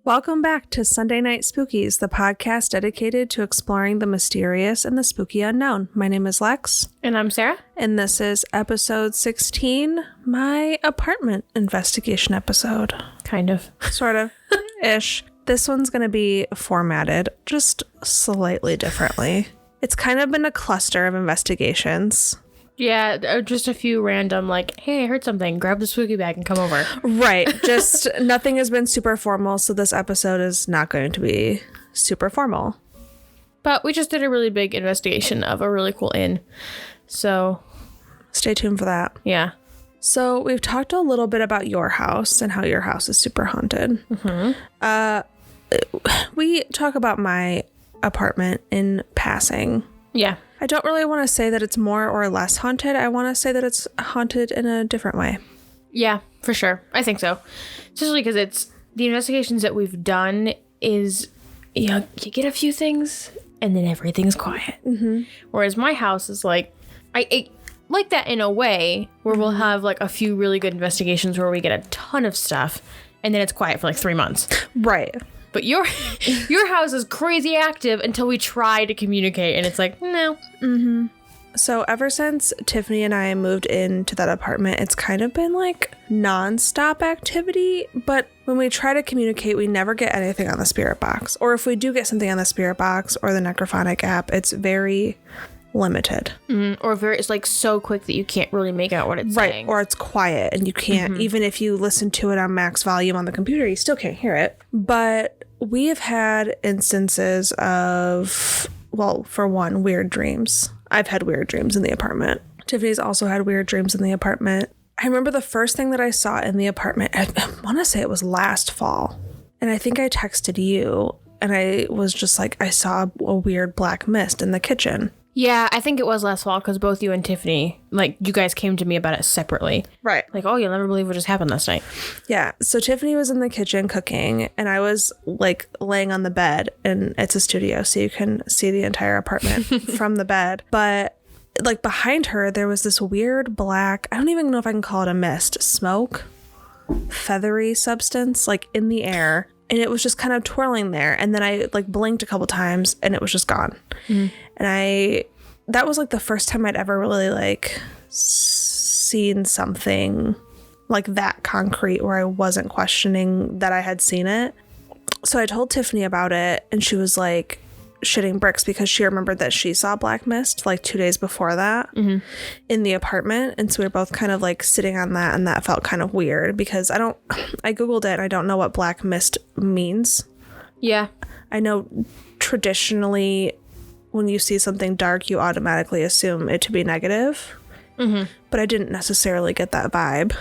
Welcome back to Sunday Night Spookies, the podcast dedicated to exploring the mysterious and the spooky unknown. My name is Lex. And I'm Sarah. And this is episode 16, my apartment investigation episode. Kind of. Sort of. Ish. This one's going to be formatted just slightly differently. It's kind of been a cluster of investigations. Yeah, just a few random, like, hey, I heard something. Grab the spooky bag and come over. Right. Just nothing has been super formal, so this episode is not going to be super formal. But we just did a really big investigation of a really cool inn. So stay tuned for that. Yeah. So we've talked a little bit about your house and how your house is super haunted. Mm-hmm. We talk about my apartment in passing. Yeah. I don't really want to say that it's more or less haunted. I want to say that it's haunted in a different way. Yeah, for sure. I think so. Especially because it's the investigations that we've done is, you know, you get a few things and then everything's quiet. Mm-hmm. Whereas my house is like, I like that in a way where we'll have like a few really good investigations where we get a ton of stuff and then it's quiet for like 3 months. Right. But your house is crazy active until we try to communicate, and it's like, no. Mm-hmm. So ever since Tiffany and I moved into that apartment, it's kind of been like nonstop activity. But when we try to communicate, we never get anything on the spirit box. Or if we do get something on the spirit box or the necrophonic app, it's very limited. It's like so quick that you can't really make out what it's saying. Or it's quiet and you can't, even if you listen to it on max volume on the computer, you still can't hear it. But we have had instances of, well, for one, weird dreams. I've had weird dreams in the apartment. Tiffany's also had weird dreams in the apartment. I remember the first thing that I saw in the apartment, I want to say it was last fall. And I think I texted you and I was just like, I saw a weird black mist in the kitchen. Yeah, I think it was last fall because both you and Tiffany, like, you guys came to me about it separately. Right. Like, oh, you'll never believe what just happened last night. Yeah. So Tiffany was in the kitchen cooking and I was like laying on the bed, and it's a studio, so you can see the entire apartment from the bed. But like behind her, there was this weird black, I don't even know if I can call it a mist, smoke, feathery substance like in the air. And it was just kind of twirling there. And then I like blinked a couple times and it was just gone. Mm. And that was like the first time I'd ever really like seen something like that concrete where I wasn't questioning that I had seen it. So I told Tiffany about it and she was like shitting bricks because she remembered that she saw black mist like 2 days before that in the apartment. And so we were both kind of like sitting on that, and that felt kind of weird because I Googled it and I don't know what black mist means. Yeah. I know traditionally when you see something dark, you automatically assume it to be negative, but I didn't necessarily get that vibe.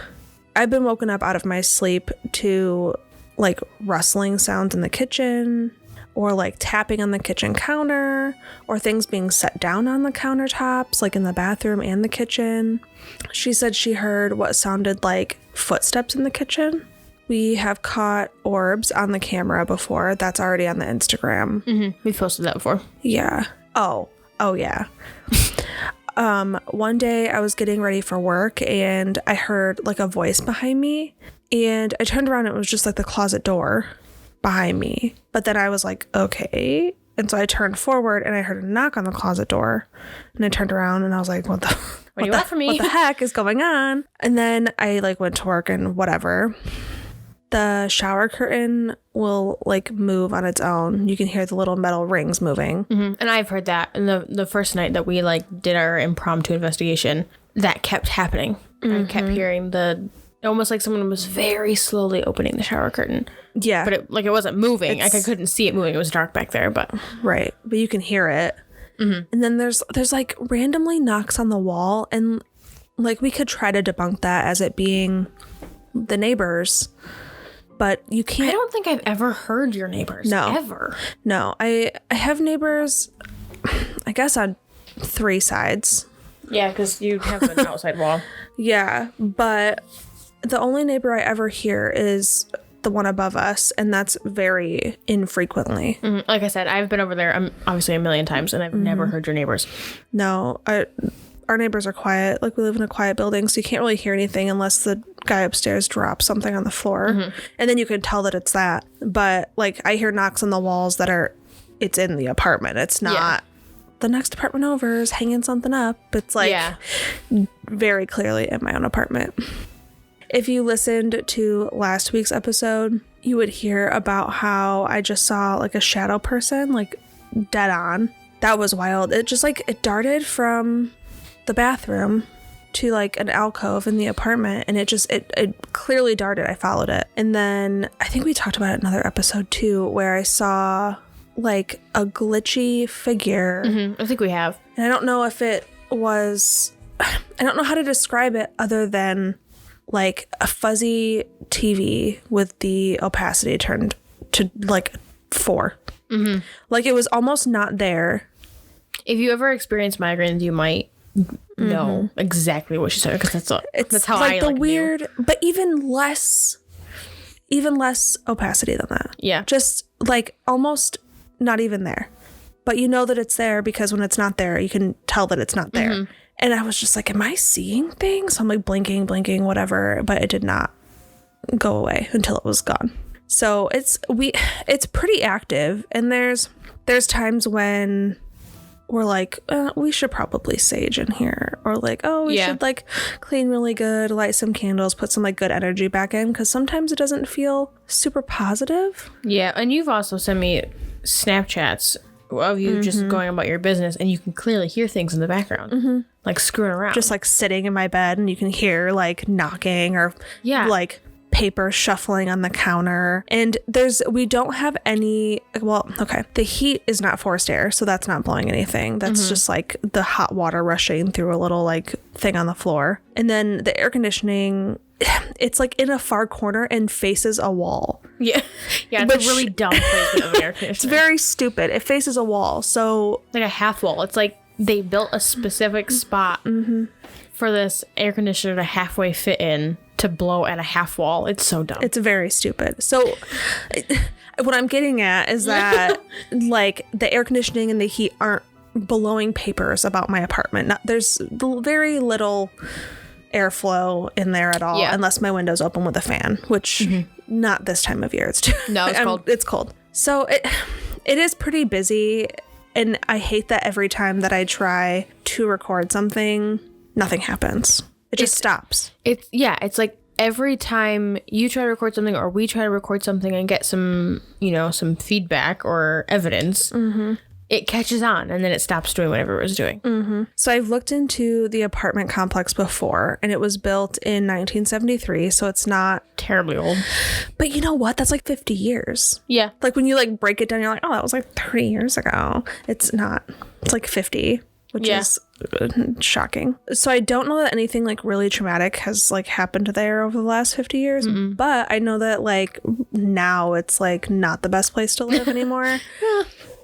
I've been woken up out of my sleep to like rustling sounds in the kitchen, or like tapping on the kitchen counter, or things being set down on the countertops, like in the bathroom and the kitchen. She said she heard what sounded like footsteps in the kitchen. We have caught orbs on the camera before. That's already on the Instagram. Mm-hmm. We've posted that before. Yeah. Oh yeah. One day I was getting ready for work and I heard like a voice behind me, and I turned around and it was just like the closet door behind me. But then I was like, okay. And so I turned forward and I heard a knock on the closet door, and I turned around and I was like, what do you want from me? What the heck is going on? And then I like went to work and whatever. The shower curtain will like move on its own. You can hear the little metal rings moving. Mm-hmm. And I've heard that. And the first night that we like did our impromptu investigation, that kept happening. I kept hearing almost like someone was very slowly opening the shower curtain. Yeah. But it wasn't moving. Like I couldn't see it moving. It was dark back there, but. Right. But you can hear it. Mm-hmm. And then there's like randomly knocks on the wall, and like we could try to debunk that as it being the neighbors, but you can't. I don't think I've ever heard your neighbors. No. Ever. No. I have neighbors, I guess, on 3 sides. Yeah, because you have an outside wall. Yeah, but the only neighbor I ever hear is the one above us, and that's very infrequently. Like I said, I've been over there obviously a million times, and I've never heard your neighbors. No, our neighbors are quiet. Like, we live in a quiet building, so you can't really hear anything unless the guy upstairs drops something on the floor. And then you can tell that it's that. But, like, I hear knocks on the walls it's in the apartment. It's not the next apartment over is hanging something up. It's, like, very clearly in my own apartment. If you listened to last week's episode, you would hear about how I just saw, like, a shadow person, like, dead on. That was wild. It just, like, it darted from the bathroom to, like, an alcove in the apartment, and it clearly darted. I followed it. And then I think we talked about it in another episode too, where I saw, like, a glitchy figure. I think we have. And I don't know if it was, I don't know how to describe it other than, like, a fuzzy TV with the opacity turned to, like, 4. Like, it was almost not there. If you ever experience migraines, you might know exactly what she said, because that's how like I the weird, but even less opacity than that. Yeah, just like almost not even there, but you know that it's there because when it's not there, you can tell that it's not there. And I was just like, am I seeing things? So I'm like blinking, whatever, but it did not go away until it was gone. So it's pretty active, and there's times when we're like, we should probably sage in here, or like, oh, we should like clean really good, light some candles, put some like good energy back in, because sometimes it doesn't feel super positive. Yeah, and you've also sent me Snapchats of you just going about your business, and you can clearly hear things in the background, like screwing around, just like sitting in my bed, and you can hear like knocking or like paper shuffling on the counter. And we don't have any, well, okay, the heat is not forced air, so that's not blowing anything. That's just like the hot water rushing through a little like thing on the floor. And then the air conditioning, it's like in a far corner and faces a wall. Yeah, it's a really dumb placement of an air conditioner. It's very stupid. It faces a wall, so like a half wall. It's like they built a specific spot for this air conditioner to halfway fit in to blow at a half wall. It's so dumb. It's very stupid. So what I'm getting at is that like the air conditioning and the heat aren't blowing papers about my apartment. There's very little airflow in there at all, unless my window's open with a fan, which not this time of year. It's cold. It's cold. So it is pretty busy, and I hate that every time that I try to record something, nothing happens. It just stops. It's like every time you try to record something or we try to record something and get some feedback or evidence, it catches on and then it stops doing whatever it was doing. So I've looked into the apartment complex before, and it was built in 1973, so it's not terribly old. But you know what? That's like 50 years. Yeah. Like when you like break it down, you're like, oh, that was like 30 years ago. It's not. It's like 50. Which is shocking. So I don't know that anything like really traumatic has like happened there over the last 50 years, but I know that like now it's like not the best place to live anymore.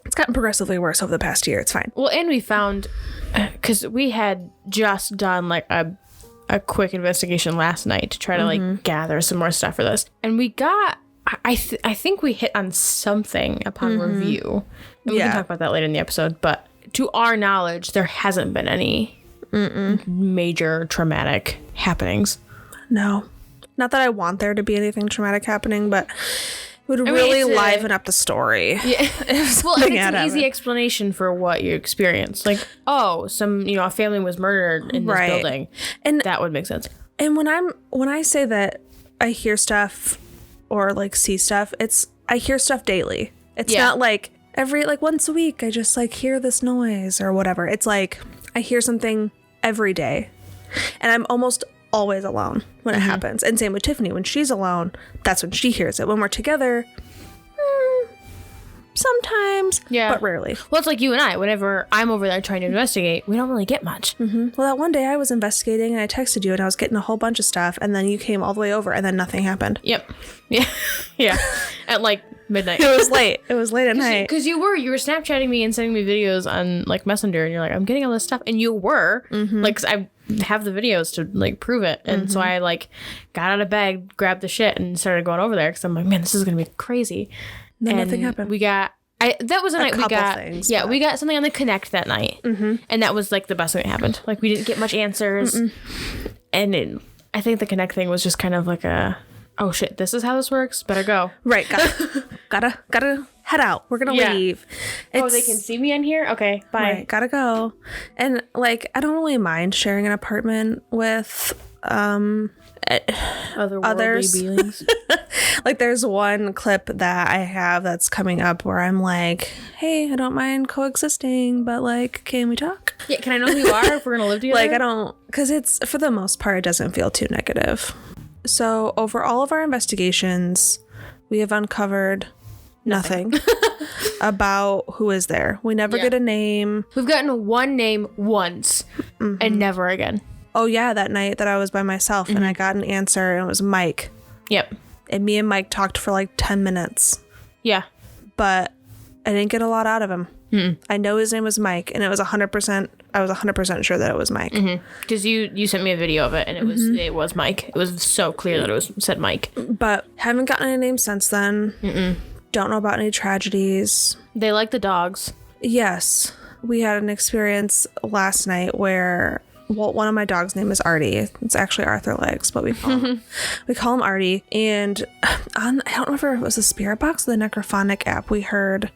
It's gotten progressively worse over the past year. It's fine. Well, and we found, because we had just done like a quick investigation last night to try to like gather some more stuff for this, and we got, I think we hit on something upon review, and we can talk about that later in the episode, but to our knowledge, there hasn't been any major traumatic happenings. No. Not that I want there to be anything traumatic happening, but it would really liven up the story. Yeah. Well, it's an easy explanation for what you experienced. Like, oh, a family was murdered in this building. And that would make sense. And when I say that I hear stuff or like see stuff, I hear stuff daily. It's not like every like once a week I just like hear this noise or whatever. It's like I hear something every day, and I'm almost always alone when it happens. And same with Tiffany. When she's alone, that's when she hears it. When we're together, sometimes, but rarely. Well, it's like you and I. Whenever I'm over there trying to investigate, we don't really get much. Well, that one day I was investigating and I texted you and I was getting a whole bunch of stuff, and then you came all the way over and then nothing happened. Yep. Yeah. At like midnight. It was late. It was late at night. Because you were Snapchatting me and sending me videos on like Messenger, and you're like, I'm getting all this stuff, and you were like, 'cause I have the videos to like prove it, and so I like got out of bed, grabbed the shit, and started going over there because I'm like, man, this is gonna be crazy. Then nothing happened. We got That was a night we got. Things, we got something on the Connect that night, and that was like the best thing that happened. Like we didn't get much answers, and I think the Connect thing was just kind of like a, oh shit, this is how this works. Better go. Right. Gotta head out. We're gonna leave. They can see me in here. Okay, bye. Right, gotta go. And like, I don't really mind sharing an apartment with others. Beings. Like there's one clip that I have that's coming up where I'm like, hey, I don't mind coexisting, but like, can we talk? Yeah, can I know who you are if we're gonna live together? Like I don't, because it's, for the most part, it doesn't feel too negative. So over all of our investigations, we have uncovered nothing about who is there. We never get a name. We've gotten one name once and never again. Oh yeah, that night that I was by myself and I got an answer and it was Mike. Yep. And me and Mike talked for like 10 minutes. Yeah. But I didn't get a lot out of him. I know his name was Mike, and it was 100%. I was 100% sure that it was Mike. Because you sent me a video of it, and it was Mike. It was so clear that it said Mike. But haven't gotten any names since then. Don't know about any tragedies. They like the dogs. Yes, we had an experience last night where, well, one of my dogs' name is Artie. It's actually Arthur Legs, but we call him Artie. And I don't remember if it was the Spirit Box or the Necrophonic app. We heard.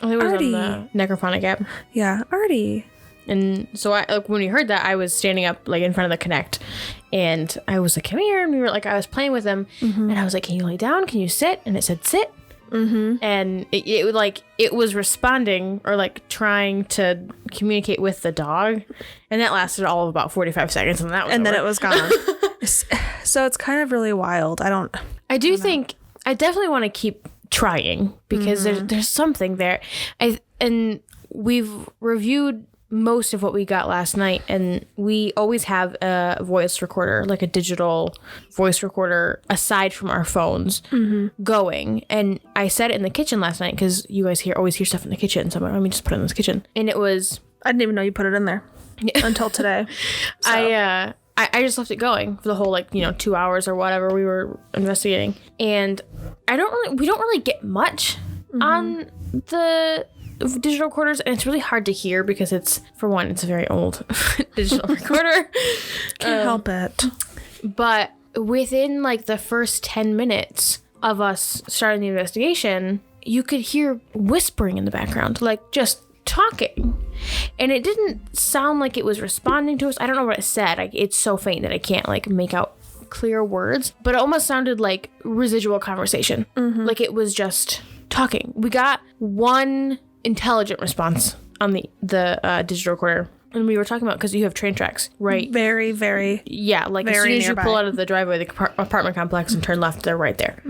I think it was Artie. On the Necrophonic app. Yeah, Artie. And so when we heard that, I was standing up like in front of the Connect, and I was like, "Come here!" And we were like, I was playing with him, and I was like, "Can you lay down? Can you sit?" And it said, "Sit." And it was responding or like trying to communicate with the dog, and that lasted all of about 45 seconds, and that was then it was gone. So it's kind of really wild. I definitely want to keep trying because there's something there. And we've reviewed most of what we got last night, and we always have a voice recorder, like a digital voice recorder aside from our phones going. And I said it in the kitchen last night because you guys always hear stuff in the kitchen, so I'm like, let me just put it in this kitchen. And it was, I didn't even know you put it in there until today. So. I just left it going for the whole 2 hours or whatever we were investigating, and we don't really get much on the digital recorders, and it's really hard to hear because it's a very old digital recorder. Can't help it. But within the first 10 minutes of us starting the investigation, you could hear whispering in the background, just talking. And it didn't sound like it was responding to us. I don't know what it said. It's so faint that I can't make out clear words, but it almost sounded like residual conversation. Like it was just talking. We got one intelligent response on the digital recorder, and we were talking about, because you have train tracks, right? Very, very, yeah, very as soon as nearby. you pull out of the driveway, the apartment complex, and turn left, they're right there.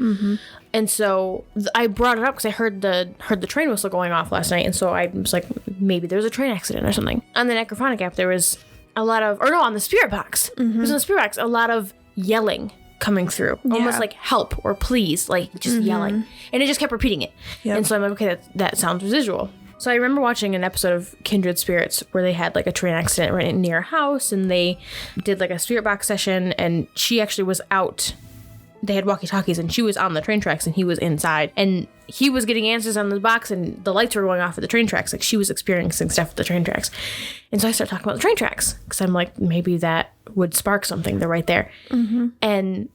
And so I brought it up because I heard the train whistle going off last night, and so I was like, maybe there was a train accident or something. On the Necrophonic app, there was a lot of, on the Spirit Box, it was on the Spirit Box, a lot of yelling coming through, almost like help or please, just yelling, and it just kept repeating it. And so I'm like, okay, that sounds residual. So I remember watching an episode of Kindred Spirits where they had a train accident right near a house, and they did a Spirit Box session, and she actually was out. They had walkie-talkies, and she was on the train tracks, and he was inside, and he was getting answers on the box, and the lights were going off at the train tracks. She was experiencing stuff at the train tracks. And so I started talking about the train tracks because I'm like, maybe that would spark something. They're right there. And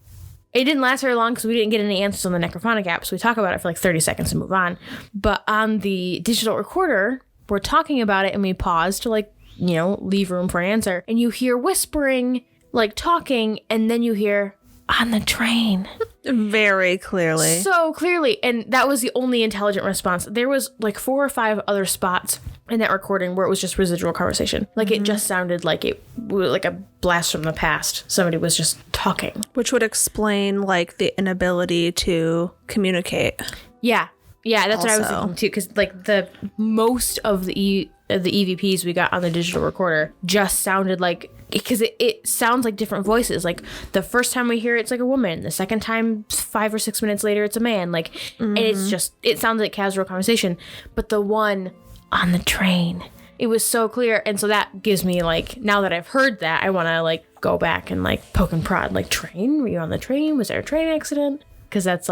it didn't last very long because we didn't get any answers on the Necrophonic app. So we talk about it for 30 seconds and move on. But on the digital recorder, we're talking about it, and we pause to leave room for an answer. And you hear whispering, talking, and then you hear on the train. Very clearly. So clearly. And that was the only intelligent response. There was 4 or 5 other spots in that recording where it was just residual conversation. It just sounded like a blast from the past. Somebody was just talking. Which would explain the inability to communicate. Yeah. Yeah, that's what I was thinking too. Because the most of the EVPs we got on the digital recorder just sounded because it sounds like different voices. The first time we hear it's a woman. The second time, 5 or 6 minutes later, it's a man. And it sounds like casual conversation. But the one on the train, it was so clear. And so that gives me now that I've heard that, I want to go back and poke and prod. Train? Were you on the train? Was there a train accident? Because that's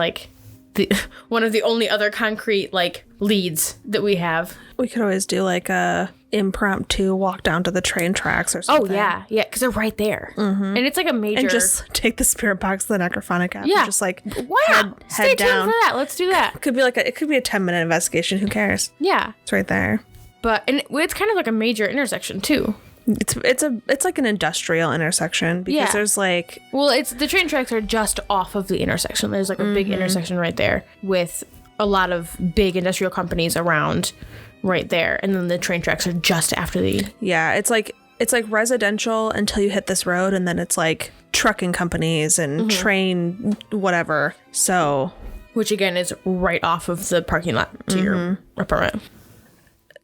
one of the only other concrete like leads that we have. We could always do like a impromptu walk down to the train tracks or something. Oh yeah, because they're right there, and it's like a major. And just take the spirit box to the necrophonic app. Yeah, and just like wow. Stay tuned down for that. Let's do that. It could be a 10-minute investigation. Who cares? Yeah, it's right there. And it's kind of like a major intersection too. It's like an industrial intersection because there's like it's the train tracks are just off of the intersection. There's like a big intersection right there with a lot of big industrial companies around right there, and then the train tracks are just after the it's like residential until you hit this road, and then it's like trucking companies and train whatever. So which again is right off of the parking lot to your apartment.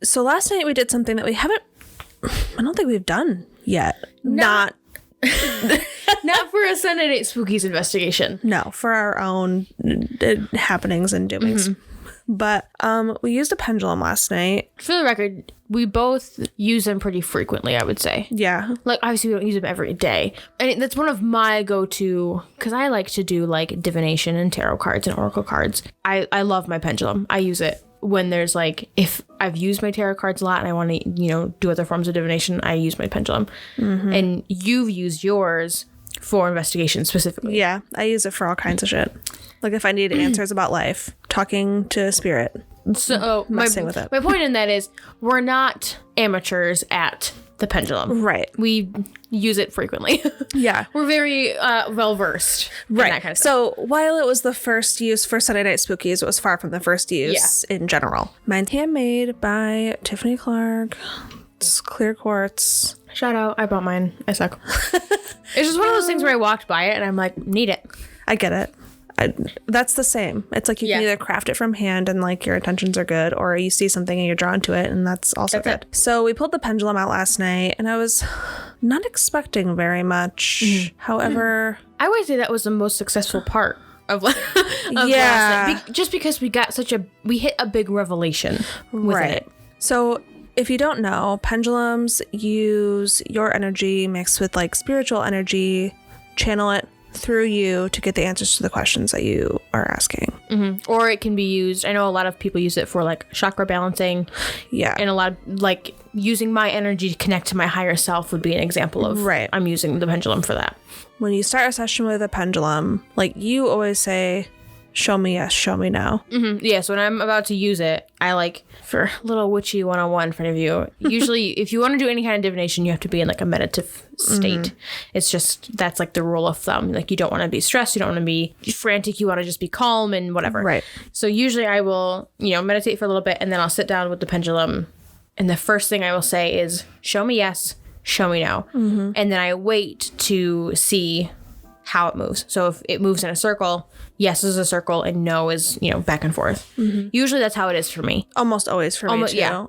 So last night we did something that I don't think we've done yet. Not for a Sunday Night Spookies investigation. No, for our own happenings and doings. But we used a pendulum last night. For the record, we both use them pretty frequently, I would say. Yeah. Like, obviously, we don't use them every day. And that's one of my go-to, because I like to do, like, divination and tarot cards and oracle cards. I love my pendulum. I use it when there's, like, if I've used my tarot cards a lot and I want to, do other forms of divination, I use my pendulum. And you've used yours for investigation specifically. Yeah, I use it for all kinds of shit. Like if I need answers about life, talking to a spirit. So messing with it. My point in that is we're not amateurs at the pendulum. Right. We use it frequently. Yeah. We're very well versed in that kind of stuff. So while it was the first use for Sunday Night Spookies, it was far from the first use in general. Mine's handmade by Tiffany Clark. It's clear quartz. Shout out. I bought mine. I suck. It's just one of those things where I walked by it and I'm like, need it. I get it. That's the same. It's like you can either craft it from hand and like your intentions are good, or you see something and you're drawn to it, and that's also good. So we pulled the pendulum out last night and I was not expecting very much. However, I would say that was the most successful part of last night. Just because we hit a big revelation with it. So if you don't know, pendulums use your energy mixed with like spiritual energy, channel it through you to get the answers to the questions that you are asking. Or it can be used, I know a lot of people use it for like chakra balancing. Yeah. And a lot of like using my energy to connect to my higher self would be an example of I'm using the pendulum for that. When you start a session with a pendulum, like you always say, show me yes, show me no. Yeah, so when I'm about to use it, I like, for a little witchy 101 in front of you, usually if you want to do any kind of divination, you have to be in like a meditative state. It's just, that's like the rule of thumb. Like you don't want to be stressed, you don't want to be frantic, you want to just be calm and whatever. Right. So usually I will, meditate for a little bit and then I'll sit down with the pendulum and the first thing I will say is, show me yes, show me no. And then I wait to see how it moves. So if it moves in a circle, yes is a circle and no is, back and forth. Usually that's how it is for me. Almost always for me too. Yeah,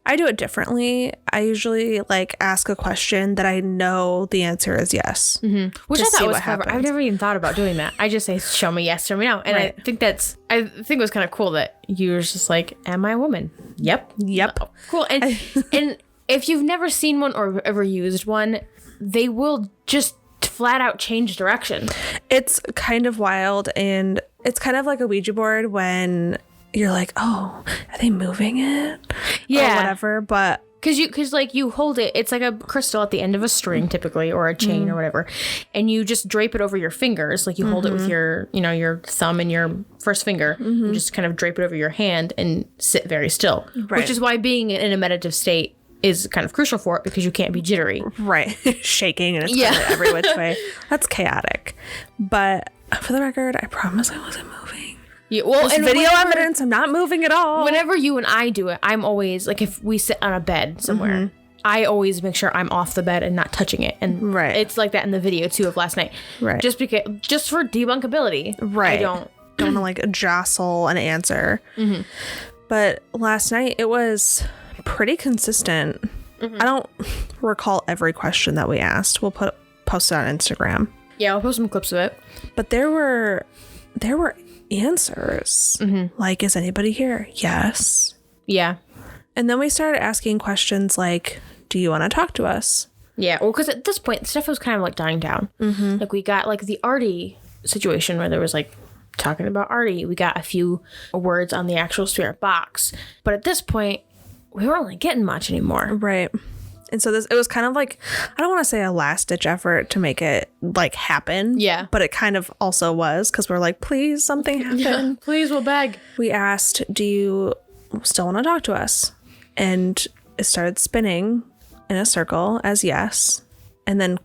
I do it differently. I usually like ask a question that I know the answer is yes. Which I thought was clever. I've never even thought about doing that. I just say, show me yes, show me no. And I think it was kind of cool that you were just like, am I a woman? Yep. No. Cool. And and if you've never seen one or ever used one, they will just flat out change direction. It's kind of wild, and it's kind of like a Ouija board when you're like, oh, are they moving it? Yeah. Or whatever, but because like you hold it, it's like a crystal at the end of a string typically, or a chain or whatever, and you just drape it over your fingers, like you hold it with your your thumb and your first finger, and just kind of drape it over your hand and sit very still, which is why being in a meditative state is kind of crucial for it, because you can't be jittery. Right. Shaking and it's kind of every which way. That's chaotic. But for the record, I promise I wasn't moving. Yeah, well, there's video evidence, I'm not moving at all. Whenever you and I do it, I'm always, like if we sit on a bed somewhere, I always make sure I'm off the bed and not touching it. And it's like that in the video too of last night. Right. Just for debunkability. Right. I don't want to like jostle an answer. But last night it was pretty consistent. I don't recall every question that we asked. We'll post it on Instagram. Yeah, I'll post some clips of it. But there were answers. Like, is anybody here? Yes. Yeah. And then we started asking questions like, do you want to talk to us? Yeah, well, because at this point, stuff was kind of like dying down. Like we got like the Artie situation where there was like talking about Artie. We got a few words on the actual spirit box. But at this point, we weren't really getting much anymore. Right. And so it was kind of like, I don't want to say a last ditch effort to make it like happen. Yeah. But it kind of also was, because we're like, please, something happen. Yeah, please, we'll beg. We asked, do you still want to talk to us? And it started spinning in a circle as yes. And then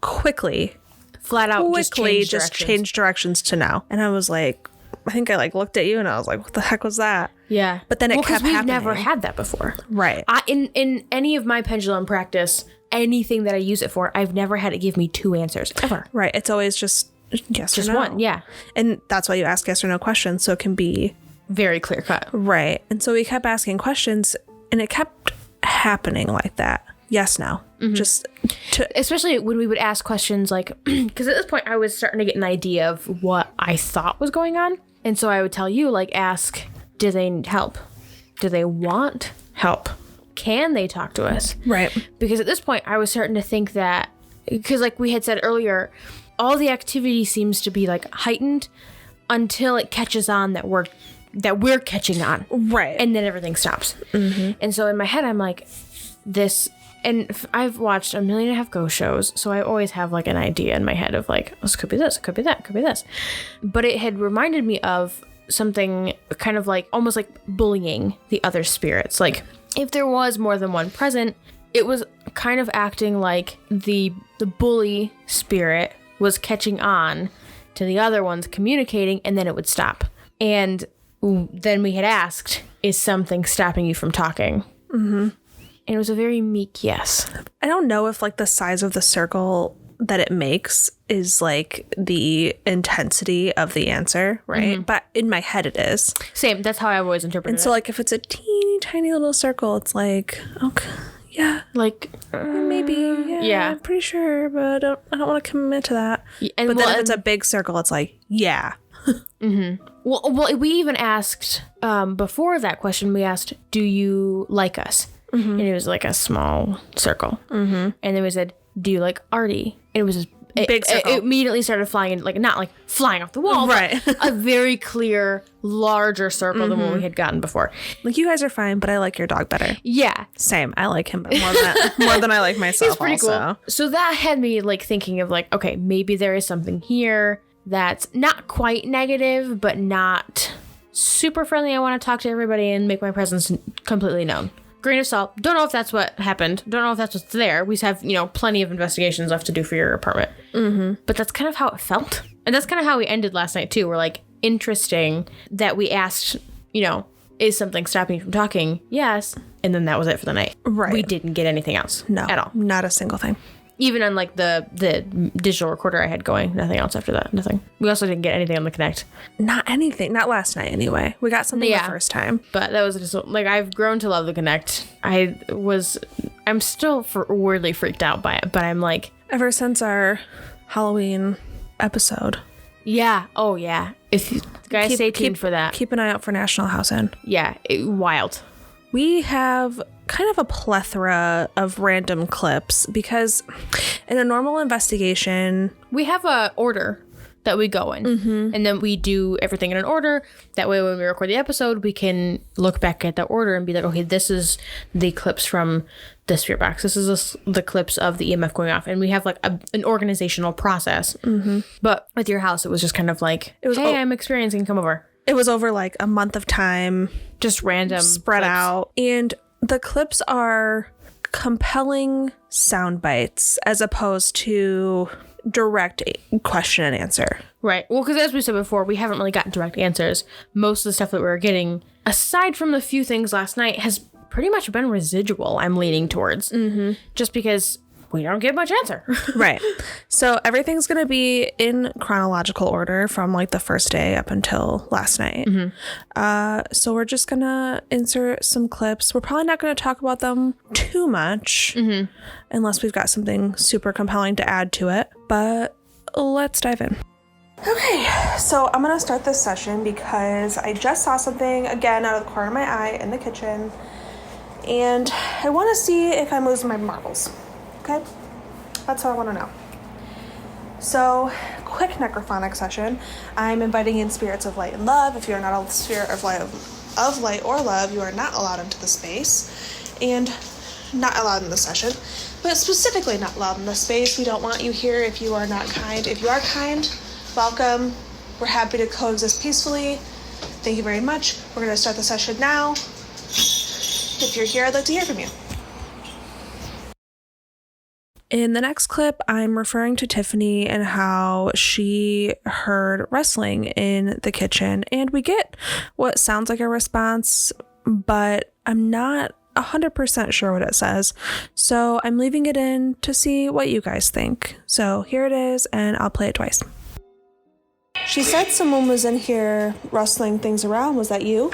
flat out just changed directions to no. And I was like, I think I like looked at you and I was like, what the heck was that? Yeah. But then it kept happening. We've never had that before. Right. In any of my pendulum practice, anything that I use it for, I've never had it give me two answers ever. Right. It's always just yes just or no. one. Yeah. And that's why you ask yes or no questions. So it can be very clear cut. Right. And so we kept asking questions and it kept happening like that. Yes, no. Just especially when we would ask questions like, because at this point I was starting to get an idea of what I thought was going on. And so I would tell you, like, ask, do they need help? Do they want help? Can they talk to us? Right. Because at this point I was starting to think that, because like we had said earlier, all the activity seems to be like heightened until it catches on that we're catching on. Right. And then everything stops. And so in my head I'm like, this. And I've watched 1.5 million ghost shows, so I always have like an idea in my head of like, this could be this, it could be that, it could be this. But it had reminded me of something kind of like almost like bullying the other spirits. Like if there was more than one present, it was kind of acting like the bully spirit was catching on to the other ones communicating, and then it would stop. And then we had asked, is something stopping you from talking? And it was a very meek yes. I don't know if like the size of the circle that it makes is like the intensity of the answer, right? But in my head it is. Same. That's how I always interpret it. And so like if it's a teeny tiny little circle, it's like, okay, yeah. Like, maybe, yeah. I'm pretty sure, but I don't want to commit to that. And but then if it's a big circle, it's like, yeah. Well, we even asked, before that question, we asked, do you like us? And it was like a small circle. And then we said, do you like Artie? And it was this big circle. It immediately started flying in, like not like flying off the wall, right? But a very clear, larger circle than what we had gotten before. Like, you guys are fine, but I like your dog better. Yeah. Same. I like him more than I like myself. He's pretty cool. So that had me like thinking of like, okay, maybe there is something here that's not quite negative, but not super friendly. I want to talk to everybody and make my presence completely known. Grain of salt. Don't know if that's what happened. Don't know if that's what's there. We have, plenty of investigations left to do for your apartment. But that's kind of how it felt. And that's kind of how we ended last night, too. We're like, interesting that we asked, is something stopping you from talking? Yes. And then that was it for the night. Right. We didn't get anything else. No. At all. Not a single thing. Even on like the digital recorder I had going, nothing else after that. Nothing. We also didn't get anything on the Connect. Not anything. Not last night anyway. We got something the first time. But that was just like, I've grown to love the Connect. I'm still weirdly freaked out by it, but I'm like, ever since our Halloween episode. Yeah. Oh yeah. If you guys stay tuned for that. Keep an eye out for National House In. Yeah. Wild. We have kind of a plethora of random clips because in a normal investigation, we have a order that we go in, and then we do everything in an order. That way, when we record the episode, we can look back at the order and be like, okay, this is the clips from the spirit box. This is the clips of the EMF going off. And we have like an organizational process. But with your house, it was just kind of like, hey, I'm experiencing, come over. It was over like a month of time. Just random. Spread clips. out. And the clips are compelling sound bites as opposed to direct question and answer. Right. Well, because as we said before, we haven't really gotten direct answers. Most of the stuff that we were getting, aside from the few things last night, has pretty much been residual, I'm leaning towards. Just because we don't get much answer. Right. So everything's going to be in chronological order from like the first day up until last night. So we're just going to insert some clips. We're probably not going to talk about them too much unless we've got something super compelling to add to it. But let's dive in. Okay, so I'm going to start this session because I just saw something again out of the corner of my eye in the kitchen. And I want to see if I'm losing my marbles. Okay, that's what I want to know. So quick necrophonic session. I'm inviting in spirits of light and love. If you are not a spirit of light or love, you are not allowed into the space and not allowed in the session. But specifically not allowed in the space. We don't want you here if you are not kind. If you are kind, welcome. We're happy to coexist peacefully. Thank you very much. We're going to start the session now. If you're here, I'd like to hear from you. In the next clip, I'm referring to Tiffany and how she heard rustling in the kitchen. And we get what sounds like a response, but I'm not 100% sure what it says. So I'm leaving it in to see what you guys think. So here it is, and I'll play it twice. She said someone was in here rustling things around. Was that you?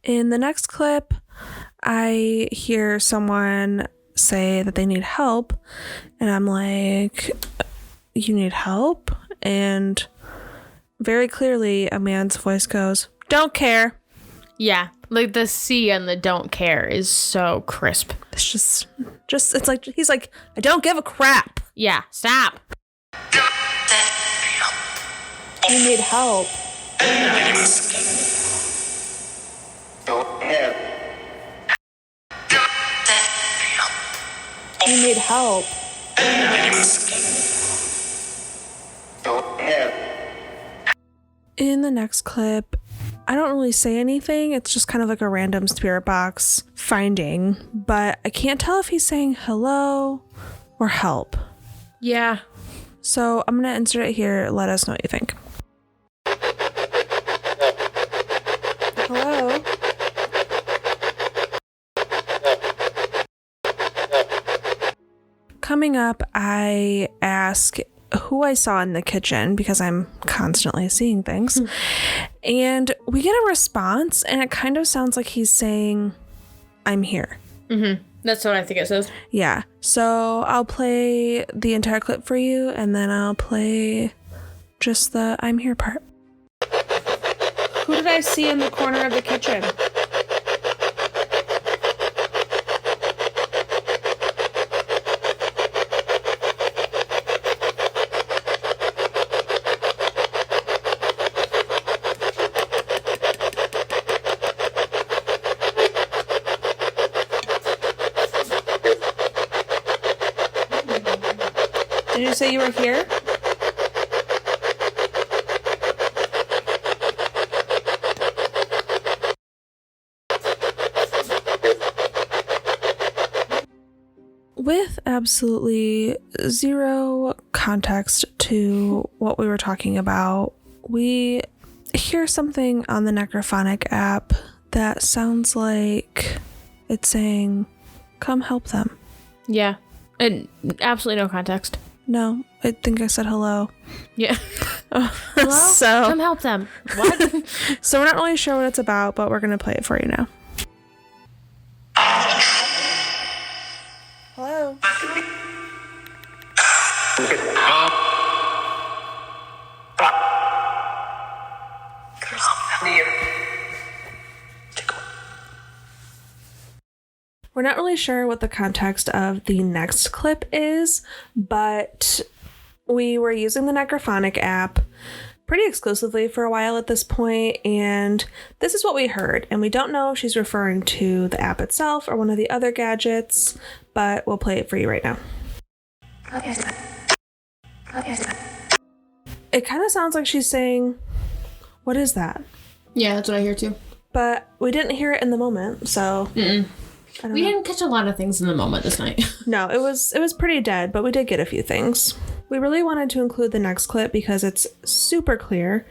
In the next clip, I hear someone say that they need help, and I'm like, you need help? And very clearly a man's voice goes, don't care. Yeah, like the C on the don't care is so crisp. It's just it's like, he's like, I don't give a crap. Yeah, stop. You need help. You need help. In the next clip, I don't really say anything. It's just kind of like a random spirit box finding, but I can't tell if he's saying hello or help. Yeah. So I'm going to insert it here. Let us know what you think. Hello? Coming up, I ask who I saw in the kitchen because I'm constantly seeing things. And we get a response, and it kind of sounds like he's saying, I'm here. Mm-hmm. That's what I think it says. Yeah. So I'll play the entire clip for you, and then I'll play just the I'm here part. Who did I see in the corner of the kitchen? Did you say you were here? With absolutely zero context to what we were talking about, we hear something on the Necrophonic app that sounds like it's saying, come help them. Yeah. And absolutely no context. No, I think I said hello. Yeah. Hello? So come help them. What? So we're not really sure what it's about, but we're going to play it for you now. Hello? We're not really sure what the context of the next clip is, but we were using the Necrophonic app pretty exclusively for a while at this point, and this is what we heard. And we don't know if she's referring to the app itself or one of the other gadgets, but we'll play it for you right now. It kind of sounds like she's saying, what is that? Yeah, that's what I hear too. But we didn't hear it in the moment, so... We didn't catch a lot of things in the moment this night. No, it was pretty dead, but we did get a few things. We really wanted to include the next clip because it's super clear,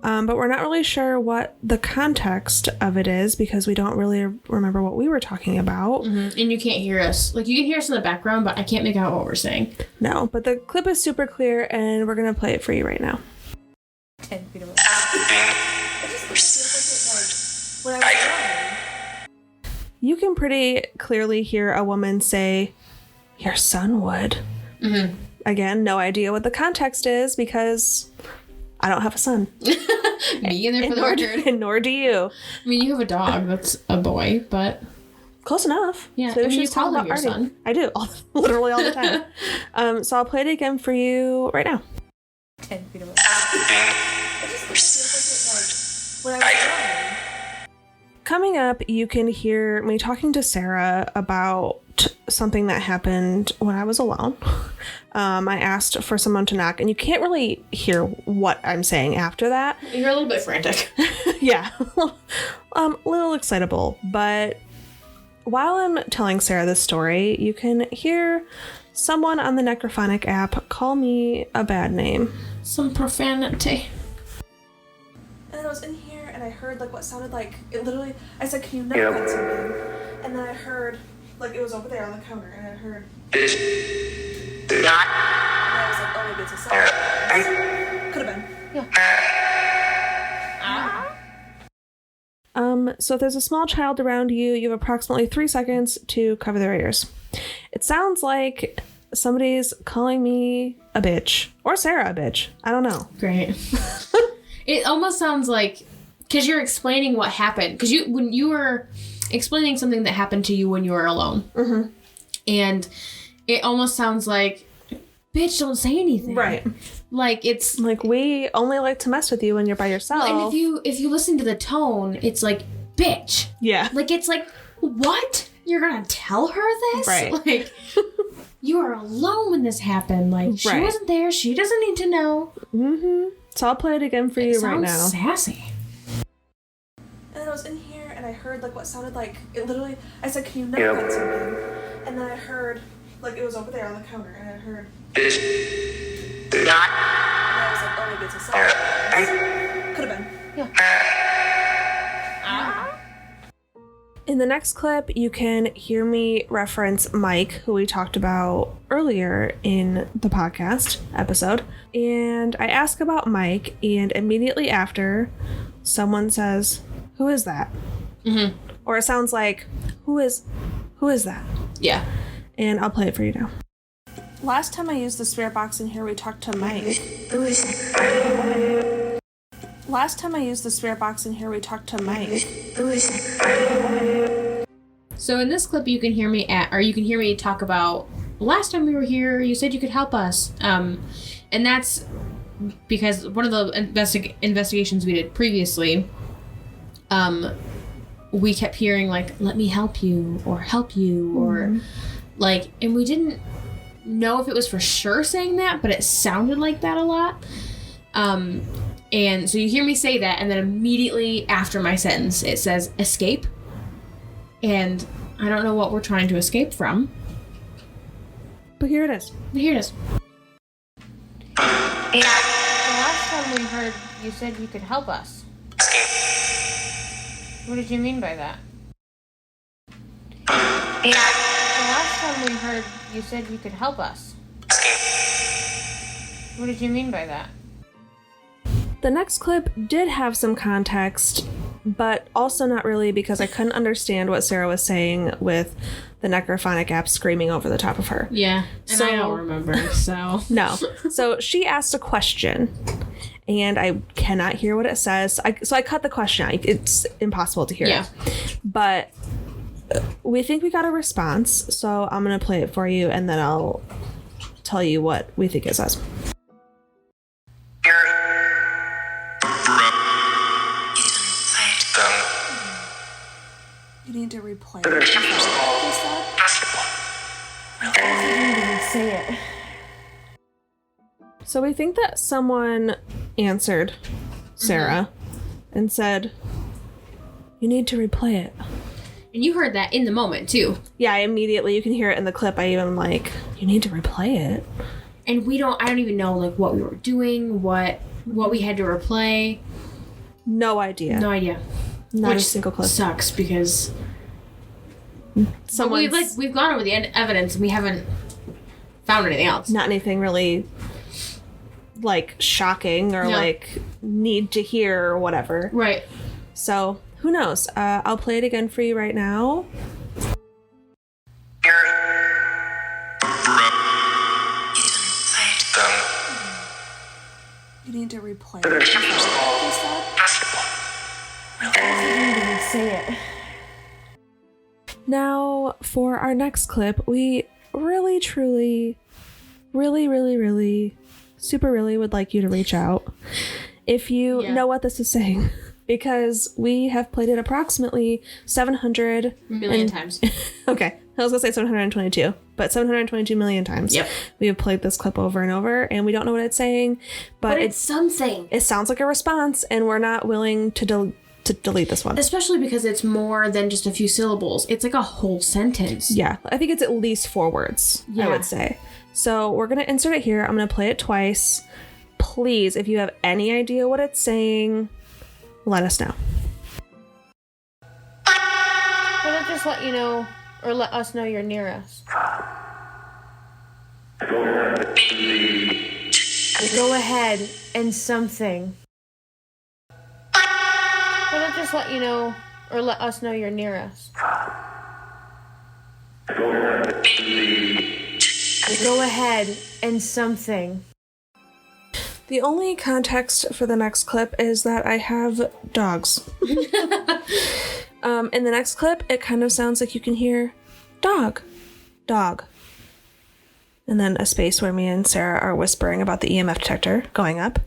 but we're not really sure what the context of it is because we don't really remember what we were talking about. Mm-hmm. And you can't hear us. Like, you can hear us in the background, but I can't make out what we're saying. No, but the clip is super clear, and we're going to play it for you right now. 10 feet away. You can pretty clearly hear a woman say, your son would. Mm-hmm. Again, no idea what the context is because I don't have a son. Me in there for the record. And nor do you. I mean, you have a dog that's a boy, but... Close enough. Yeah, so I mean, you call him your son. I do, literally all the time. So I'll play it again for you right now. 10 feet away. Coming up, you can hear me talking to Sarah about something that happened when I was alone. I asked for someone to knock, and you can't really hear what I'm saying after that. You're a little bit frantic. Yeah. A little excitable, but while I'm telling Sarah this story, you can hear someone on the Necrophonic app call me a bad name. Some profanity. And I was in here and I heard like what sounded like it literally. I said, "Can you knock on something?" And then I heard like it was over there on the counter, and I heard. And I was like, "Oh, maybe it's a sound." Could have been. Yeah. So if there's a small child around you, you have approximately 3 seconds to cover their ears. It sounds like somebody's calling me a bitch or Sarah a bitch. I don't know. Great. It almost sounds like because you're explaining what happened. Because when you were explaining something that happened to you when you were alone, and it almost sounds like, "Bitch, don't say anything." Right. Like it's like we only like to mess with you when you're by yourself. Well, and if you listen to the tone, it's like, "Bitch." Yeah. Like it's like, what? You're gonna tell her this? Right. Like you were alone when this happened. Like she wasn't there. She doesn't need to know. So I'll play it again for you right now. Sounds sassy. And I was in here and I heard like what sounded like it literally. I said, "Can you knock on something?" And then I heard like it was over there on the counter, and I heard. And I was like, "Oh, maybe it's a sound." Could have been. Yeah. In the next clip, you can hear me reference Mike, who we talked about earlier in the podcast episode. And I ask about Mike, and immediately after, someone says, "Who is that?" Or it sounds like, who is that?" Yeah. And I'll play it for you now. Last time I used the spirit box in here, we talked to Mike. Last time I used the spirit box in here, we talked to Mike. So in this clip, you can hear me talk about last time we were here. You said you could help us, and that's because one of the investigations we did previously. We kept hearing like, "Let me help you," or "Help you," or like, and we didn't know if it was for sure saying that, but it sounded like that a lot. And so you hear me say that, and then immediately after my sentence, it says "escape." And I don't know what we're trying to escape from. But here it is. The last time we heard, you said you could help us. What did you mean by that? The last time we heard, you said you could help us. What did you mean by that? The next clip did have some context, but also not really, because I couldn't understand what Sarah was saying with the Necrophonic app screaming over the top of her. Yeah, and I don't remember, so... No. So she asked a question, and I cannot hear what it says. So I cut the question out. It's impossible to hear it. But we think we got a response, so I'm going to play it for you, and then I'll tell you what we think it says. You need to replay it. Say it. So we think that someone answered Sarah and said, "You need to replay it." And you heard that in the moment, too. Yeah, immediately. You can hear it in the clip. I even like, "You need to replay it." And I don't even know, like, what we were doing, what we had to replay. No idea. Not a single clip. Sucks because we've gone over the evidence and we haven't found anything else. Not anything really like shocking or like need to hear or whatever. Right. So who knows? I'll play it again for you right now. need to replay it. Is that what you said? Say it. Now, for our next clip, we really, truly, really, super really would like you to reach out if you know what this is saying. Because we have played it approximately 700 million times. Okay, I was gonna say 722, but 722 million times. Yep. We have played this clip over and over, and we don't know what it's saying, but it's something. It sounds like a response, and we're not willing to delete this one. Especially because it's more than just a few syllables. It's like a whole sentence. Yeah, I think it's at least 4 words, I would say. So we're gonna insert it here. I'm gonna play it twice. Please, if you have any idea what it's saying, let us know. Or they'll just let you know, or let us know you're near us. Go ahead and something. Or they'll just let you know, or let us know you're near us. Go ahead and something. The only context for the next clip is that I have dogs. In the next clip, it kind of sounds like you can hear dog, dog. And then a space where me and Sarah are whispering about the EMF detector going up.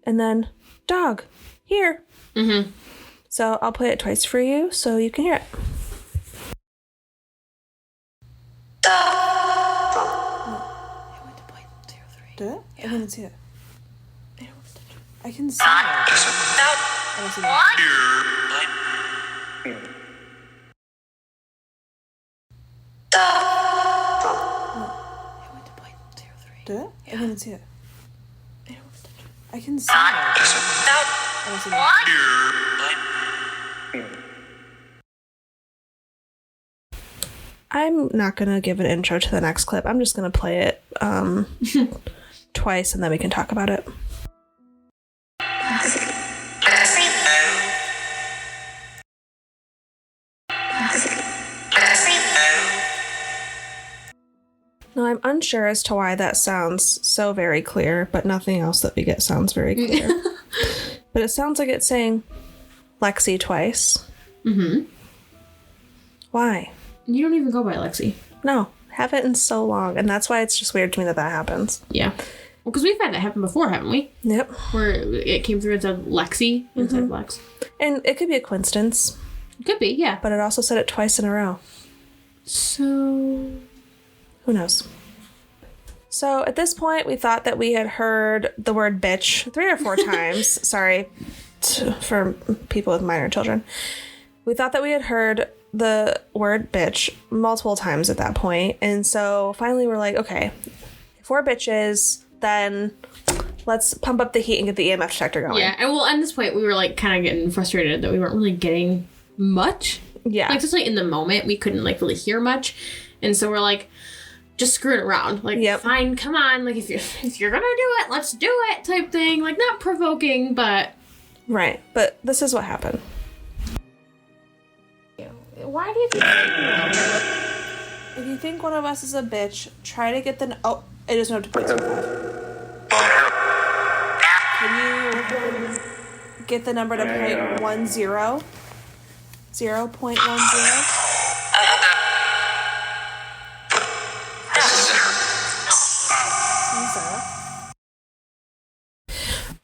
And then dog, here. Mm-hmm. So I'll play it twice for you so you can hear it. I went to point 03. Did it? Yeah. I didn't see it. I can see it. I don't see that. I went to point 03. Did it? Yeah. I didn't see it. I can see it. I don't see that. I'm not going to give an intro to the next clip. I'm just going to play it twice and then we can talk about it. Now, I'm unsure as to why that sounds so very clear, but nothing else that we get sounds very clear. But it sounds like it's saying Lexi twice. Mm-hmm. Why? You don't even go by Lexi. No, haven't in so long, and that's why it's just weird to me that happens. Yeah. Well, because we've had that happen before, haven't we? Yep. Where it came through and said Lexi instead of Lex. And it could be a coincidence. Could be, yeah. But it also said it twice in a row. So... who knows? So at this point, we thought that we had heard the word bitch 3 or 4 times. Sorry for people with minor children. We thought that we had heard the word bitch multiple times at that point. And so finally we're like, okay, if we're bitches, then let's pump up the heat and get the EMF detector going. Yeah, and well, at this point, we were like kind of getting frustrated that we weren't really getting much. Yeah. Like, just like in the moment, we couldn't like really hear much. And so we're like, just screwing around. Like, fine, come on. Like, if you're gonna do it, let's do it type thing. Like, not provoking, but... Right. But this is what happened. Why do you think... If you think one of us is a bitch, try to get the... Oh, it doesn't have to put 25. Can you get the number to 0.10? 0.10?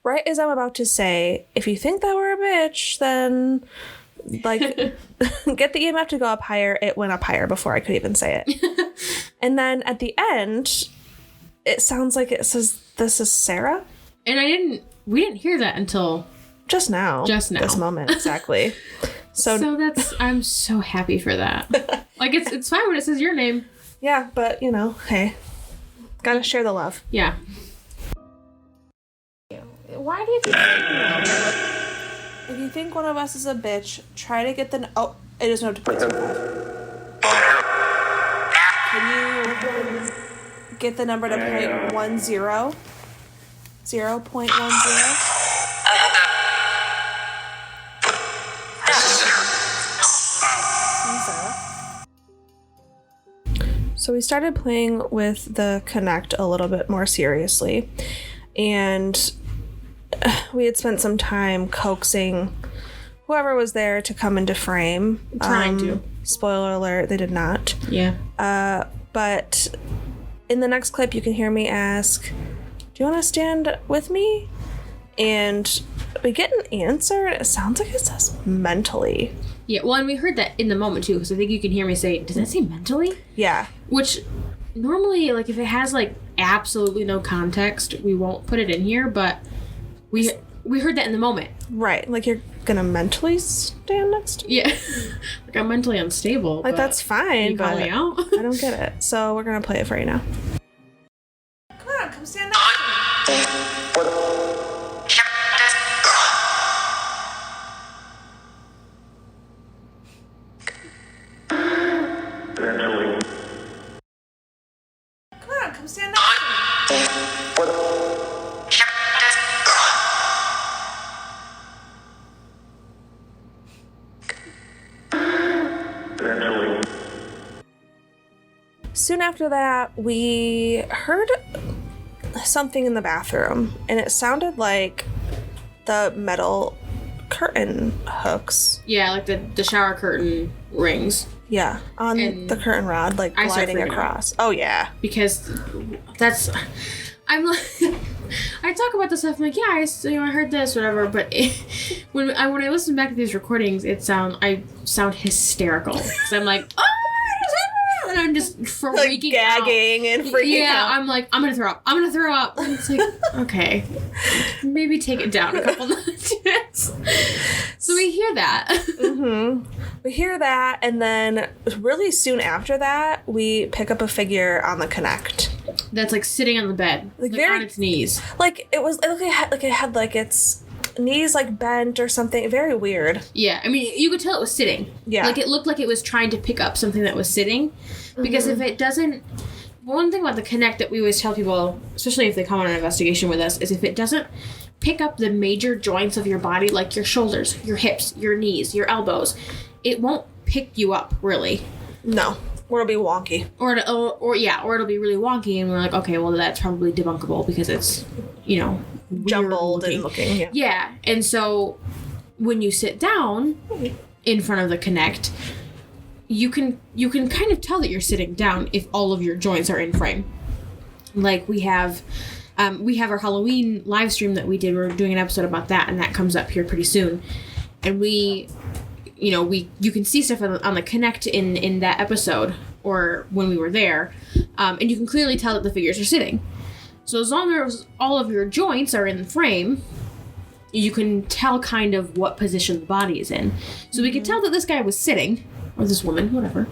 Right as I'm about to say, if you think that we're a bitch, then, like, get the EMF to go up higher. It went up higher before I could even say it. And then at the end, it sounds like it says, "This is Sarah." And we didn't hear that until... Just now. This moment, exactly. So that's... I'm so happy for that. Like, it's fine when it says your name. Yeah, but, you know, hey. Gotta share the love. Yeah. Why do you think... If you think one of us is a bitch, try to get the... Oh, it doesn't have to put 25. Can you get the number to 0.10? 0.10? So we started playing with the Connect a little bit more seriously, and we had spent some time coaxing whoever was there to come into frame. Trying to. Spoiler alert, they did not. Yeah. But in the next clip, you can hear me ask, do you want to stand with me? And we get an answer, and it sounds like it says mentally. Yeah, well, and we heard that in the moment, too, because I think you can hear me say, does that say mentally? Yeah. Which, normally, like, if it has, like, absolutely no context, we won't put it in here, but we heard that in the moment. Right. Like, you're gonna mentally stand next to me? Yeah. Like, I'm mentally unstable. Like, that's fine, you call me out? I don't get it. So we're gonna play it for you now. Come on, come stand next to me. Come on, come stand next to me. Soon after that, we heard something in the bathroom, and it sounded like the metal curtain hooks. Yeah, like the shower curtain rings. Yeah, on And the curtain rod, like I start gliding freaking across. Oh, yeah. Because I'm like, I talk about this stuff, I'm like, yeah, I heard this, whatever, but when I listen back to these recordings, I sound hysterical. Because I'm like, oh! And I'm just freaking Like gagging out. And freaking out. Yeah, I'm like, I'm gonna throw up. And it's like, okay, maybe take it down a couple notches. So we hear that. Mm-hmm. We hear that, and then really soon after that, we pick up a figure on the Connect. That's like sitting on the bed, like on its knees. Like it had its knees like bent or something. Very weird. Yeah, I mean, you could tell it was sitting. Yeah. Like it looked like it was trying to pick up something that was sitting. Because if it doesn't... One thing about the Connect that we always tell people, especially if they come on an investigation with us, is if it doesn't pick up the major joints of your body, like your shoulders, your hips, your knees, your elbows, it won't pick you up, really. No. Or it'll be wonky. Or it'll be really wonky, and we're like, okay, well, that's probably debunkable because it's, jumbled and looking. Yeah. Yeah, and so when you sit down in front of the Connect, you can kind of tell that you're sitting down if all of your joints are in frame. Like we have our Halloween live stream that we did. We're doing an episode about that, and that comes up here pretty soon. And you can see stuff on the Connect in that episode or when we were there, and you can clearly tell that the figures are sitting. So as long as all of your joints are in the frame, you can tell kind of what position the body is in. So we could tell that this guy was sitting, or this woman, whatever.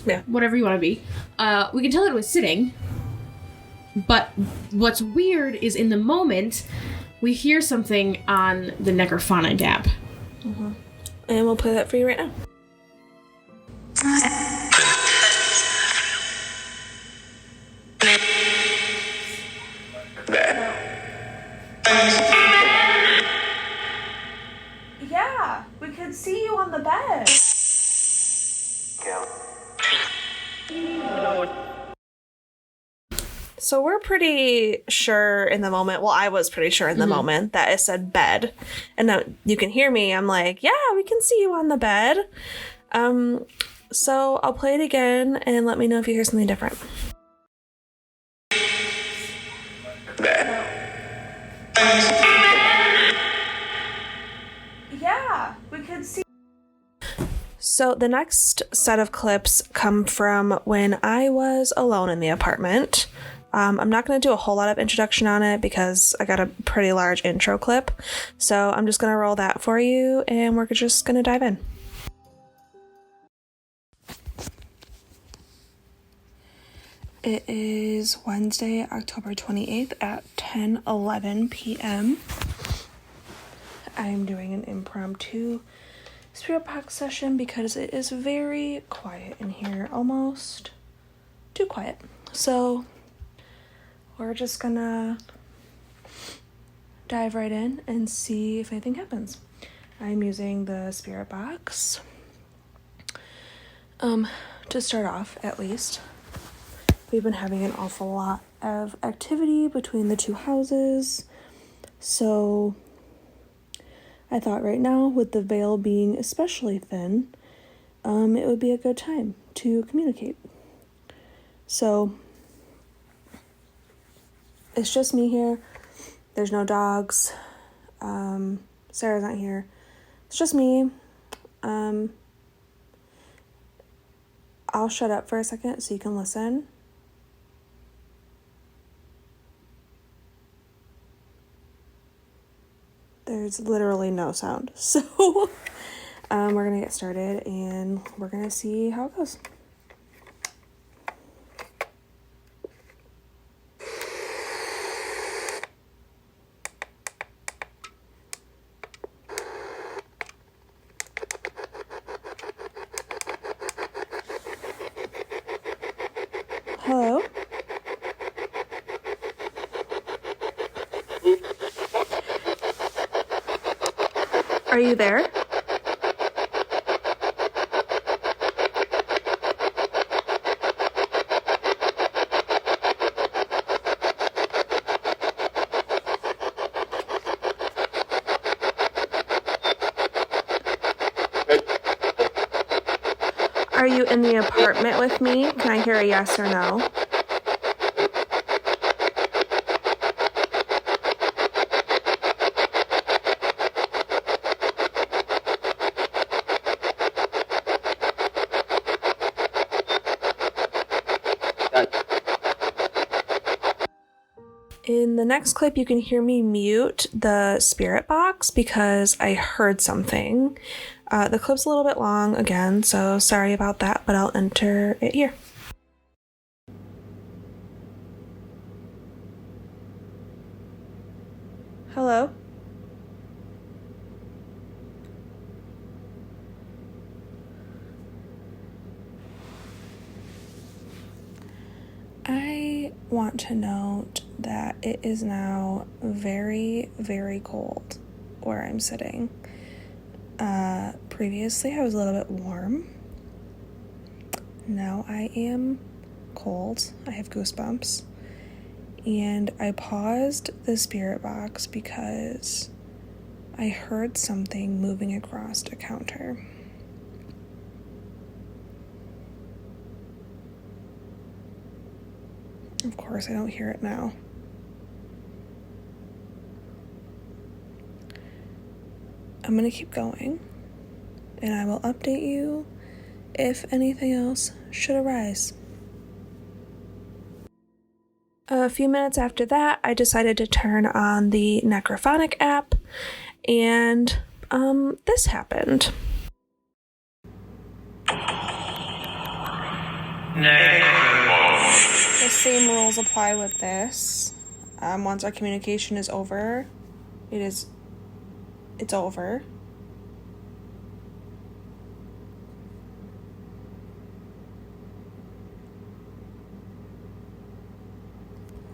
Yeah. Whatever you want to be. We can tell that it was sitting, but what's weird is in the moment, we hear something on the Necrofauna dab. Mm-hmm. And we'll play that for you right now. Yeah, we could see you on the bed. So we're pretty sure in the moment, well, I was pretty sure in the moment that it said bed. And now you can hear me. I'm like, yeah, we can see you on the bed. So I'll play it again and let me know if you hear something different. Yeah, we could see. So the next set of clips come from when I was alone in the apartment. I'm not going to do a whole lot of introduction on it because I got a pretty large intro clip. So I'm just going to roll that for you and we're just going to dive in. It is Wednesday, October 28th at 10:11 p.m. I'm doing an impromptu spirit box session because it is very quiet in here, almost too quiet. So we're just gonna dive right in and see if anything happens. I'm using the spirit box to start off, at least. We've been having an awful lot of activity between the two houses. So I thought right now, with the veil being especially thin, it would be a good time to communicate. So it's just me here. There's no dogs. Sarah's not here. It's just me. I'll shut up for a second so you can listen. There's literally no sound. So we're going to get started and we're going to see how it goes. Hello? Are you there? Are you in the apartment with me? Can I hear a yes or no? In the next clip, you can hear me mute the spirit box because I heard something. The clip's a little bit long again, so sorry about that, but I'll enter it here. Hello? I want to note that it is now very, very cold where I'm sitting. Previously, I was a little bit warm. Now I am cold. I have goosebumps. And I paused the spirit box because I heard something moving across a counter. Of course, I don't hear it now. I'm going to keep going, and I will update you if anything else should arise. A few minutes after that, I decided to turn on the Necrophonic app, and this happened. The same rules apply with this. Once our communication is over, it's over.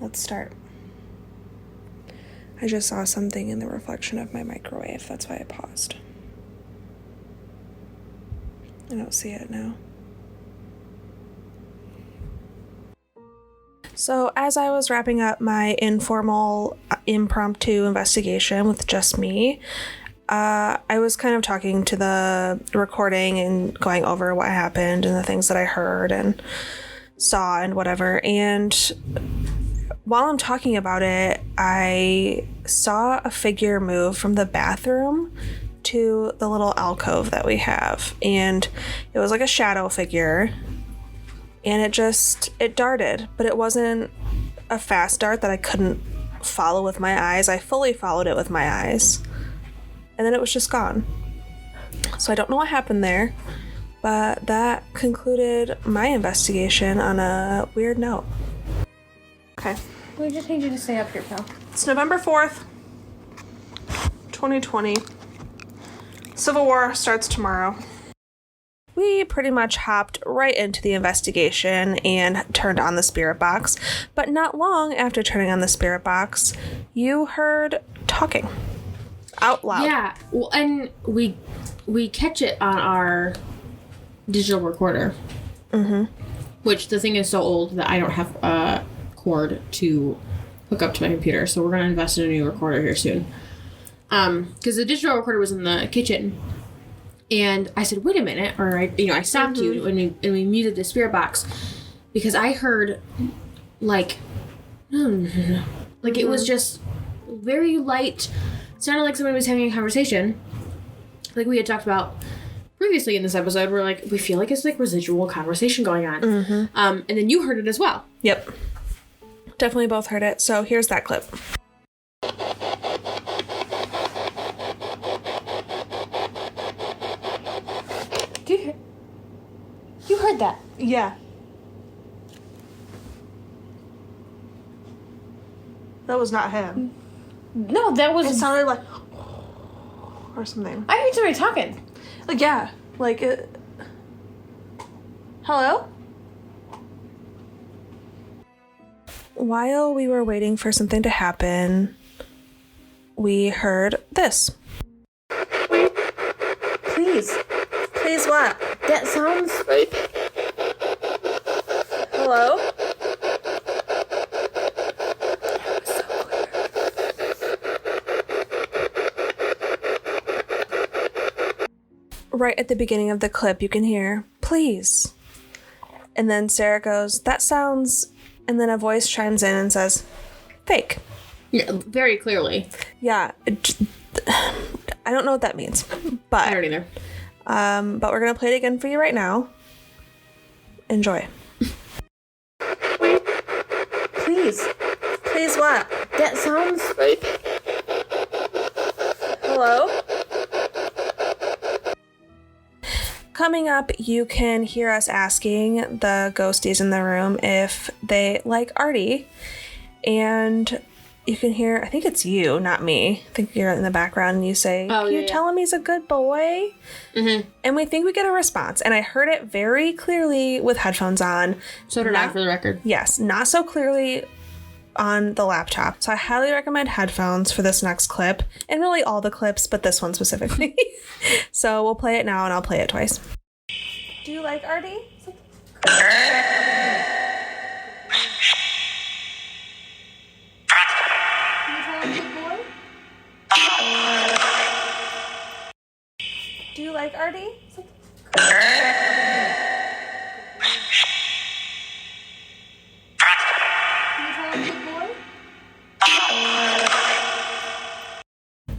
Let's start. I just saw something in the reflection of my microwave. That's why I paused. I don't see it now. So as I was wrapping up my informal, impromptu investigation with just me, I was kind of talking to the recording and going over what happened and the things that I heard and saw and whatever. And while I'm talking about it, I saw a figure move from the bathroom to the little alcove that we have. And it was like a shadow figure. And it darted, but it wasn't a fast dart that I couldn't follow with my eyes. I fully followed it with my eyes. And then it was just gone. So I don't know what happened there, but that concluded my investigation on a weird note. Okay. We just need you to stay up here, pal. It's November 4th, 2020. Civil War starts tomorrow. We pretty much hopped right into the investigation and turned on the spirit box, but not long after turning on the spirit box, you heard talking out loud. Yeah, well, and we catch it on our digital recorder. Mm-hmm. Which the thing is so old that I don't have a cord to hook up to my computer, so we're going to invest in a new recorder here soon. Because the digital recorder was in the kitchen, and I said, "Wait a minute," or I stopped you when we muted the spirit box, because I heard like it was just very light. Sounded like somebody was having a conversation, like we had talked about previously in this episode, where like we feel like it's like residual conversation going on. And then you heard it as well. Yep, definitely both heard it. So here's that clip. You heard that? Yeah. That was not him. No, that was. It sounded like or something. I heard somebody talking. Like, yeah, like it. Hello? While we were waiting for something to happen, we heard this. Please. Please what? That sounds. Hello? Right at the beginning of the clip, you can hear, "Please." And then Sarah goes, "That sounds," and then a voice chimes in and says, "Fake." Yeah, very clearly. Yeah. I don't know what that means, but I don't either. But we're gonna play it again for you right now. Enjoy. Please. Please what? That sounds. Hello? Coming up, you can hear us asking the ghosties in the room if they like Artie. And you can hear, I think it's you, not me. I think you're in the background and you say, "Can you tell him he's a good boy?" And we think we get a response. And I heard it very clearly with headphones on. So did I, for the record. Yes, not so clearly on the laptop. So I highly recommend headphones for this next clip, and really all the clips, but this one specifically. So we'll play it now and I'll play it twice. Do you like Artie? Do you like Artie?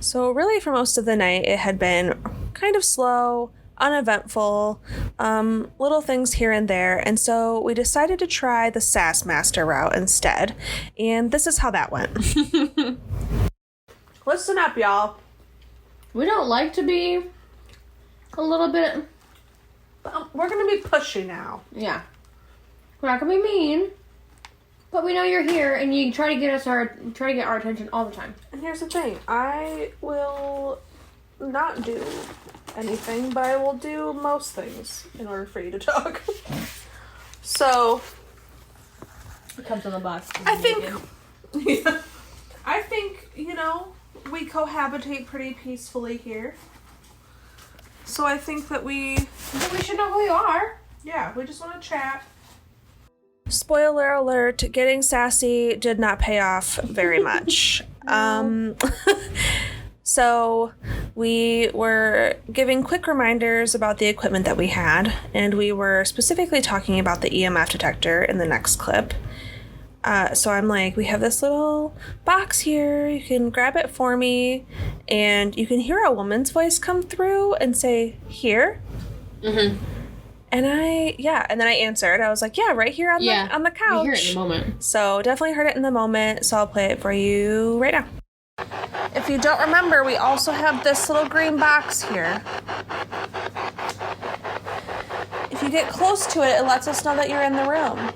So really for most of the night, it had been kind of slow, uneventful, little things here and there. And so we decided to try the Sass Master route instead. And this is how that went. Listen up, y'all. We don't like to be a little bit. We're going to be pushy now. Yeah. We're not going to be mean. But we know you're here and you try to get our attention all the time. And here's the thing. I will not do anything, but I will do most things in order for you to talk. So It comes on the box. I think we cohabitate pretty peacefully here. So I think that we should know who you are. Yeah, we just want to chat. Spoiler alert, getting sassy did not pay off very much. So we were giving quick reminders about the equipment that we had, and we were specifically talking about the EMF detector in the next clip. So I'm like, we have this little box here, you can grab it for me, and you can hear a woman's voice come through and say, "Here?" Mm-hmm. And then I answered. I was like, "Yeah, right here on the couch." We hear it in the moment. So definitely heard it in the moment, so I'll play it for you right now. If you don't remember, we also have this little green box here. If you get close to it, it lets us know that you're in the room.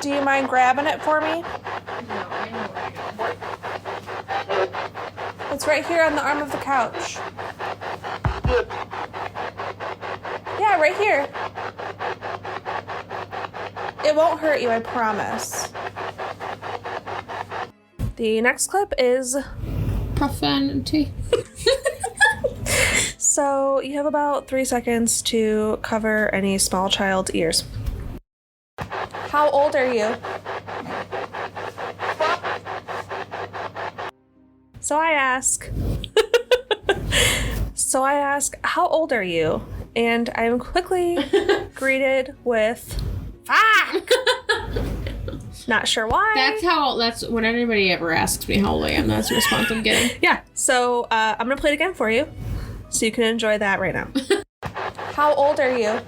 Do you mind grabbing it for me? No, I know where you go. It's right here on the arm of the couch. Yeah, right here. It won't hurt you, I promise. The next clip is profanity. So you have about 3 seconds to cover any small child's ears. How old are you? So I ask, how old are you? And I am quickly greeted with, fuck! Not sure why. That's when anybody ever asks me how old I am, that's the response I'm getting. Yeah, so I'm going to play it again for you, so you can enjoy that right now. How old are you?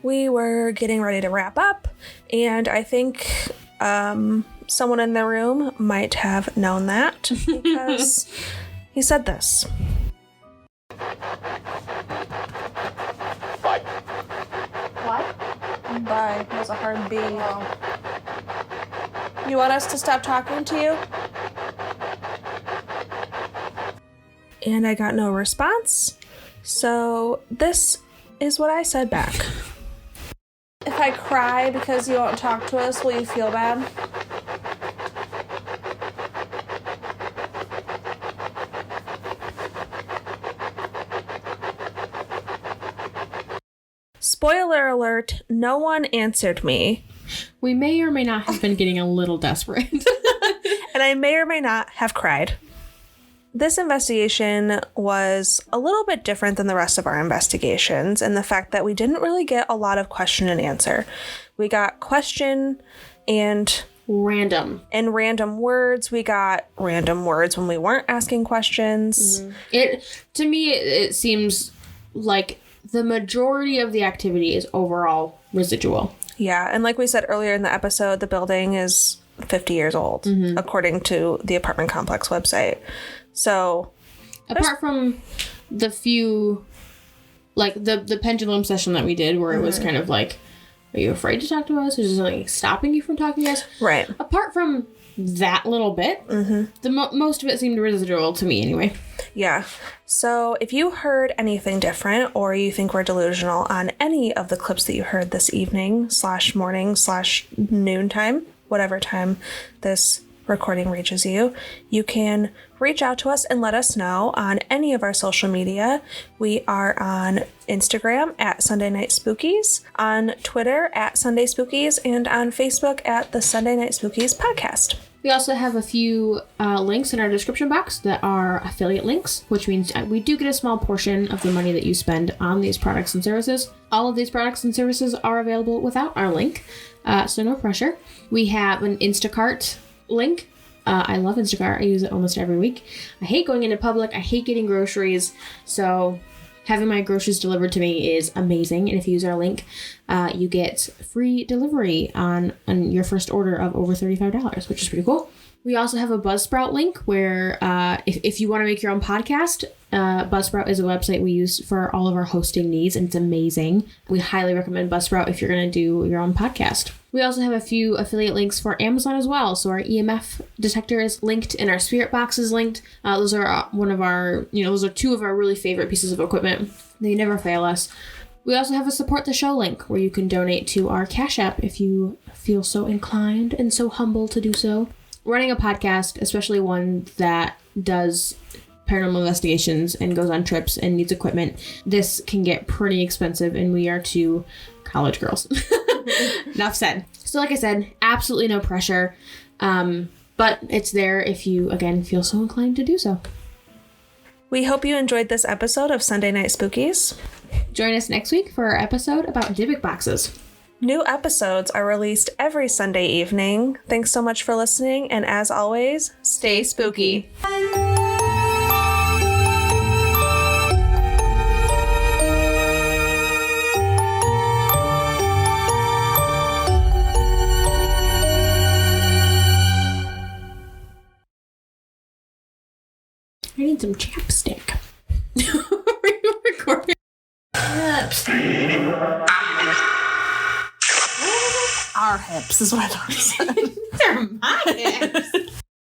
We were getting ready to wrap up, and I think someone in the room might have known that because he said this. Bye. What? Bye. That was a hard B. You want us to stop talking to you? And I got no response. So this is what I said back. If I cry because you won't talk to us, will you feel bad? Spoiler alert, no one answered me. We may or may not have been getting a little desperate. And I may or may not have cried. This investigation was a little bit different than the rest of our investigations in the fact that we didn't really get a lot of question and answer. We got question and random words. We got random words when we weren't asking questions. To me, it seems like the majority of the activity is overall residual. Yeah, and like we said earlier in the episode, the building is 50 years old, according to the apartment complex website. So, apart from the few, like the pendulum session that we did where it was kind of like, are you afraid to talk to us? Or is it like stopping you from talking to us? Right. Apart from that little bit, the most of it seemed residual to me anyway. Yeah. So if you heard anything different or you think we're delusional on any of the clips that you heard this evening / morning / noon time, whatever time this recording reaches you, you can reach out to us and let us know on any of our social media. We are on Instagram at Sunday Night Spookies, on Twitter at Sunday Spookies, and on Facebook at the Sunday Night Spookies podcast. We also have a few links in our description box that are affiliate links, which means we do get a small portion of the money that you spend on these products and services. All of these products and services are available without our link, so no pressure. We have an Instacart link. I love Instacart. I use it almost every week. I hate going into public. I hate getting groceries. So having my groceries delivered to me is amazing. And if you use our link, you get free delivery on your first order of over $35, which is pretty cool. We also have a Buzzsprout link where if you want to make your own podcast, Buzzsprout is a website we use for all of our hosting needs, and it's amazing. We highly recommend Buzzsprout if you're going to do your own podcast. We also have a few affiliate links for Amazon as well. So our EMF detector is linked and our spirit box is linked. Those are those are two of our really favorite pieces of equipment. They never fail us. We also have a support the show link where you can donate to our Cash App if you feel so inclined and so humble to do so. Running a podcast, especially one that does paranormal investigations and goes on trips and needs equipment, this can get pretty expensive, and we are two college girls. Enough said. So like I said, absolutely no pressure, but it's there if you, again, feel so inclined to do so. We hope you enjoyed this episode of Sunday Night Spookies. Join us next week for our episode about debunk boxes. New episodes are released every Sunday evening. Thanks so much for listening, and as always, stay spooky. I need some chapstick. Are you recording? Our hips is what I said. They're my hips.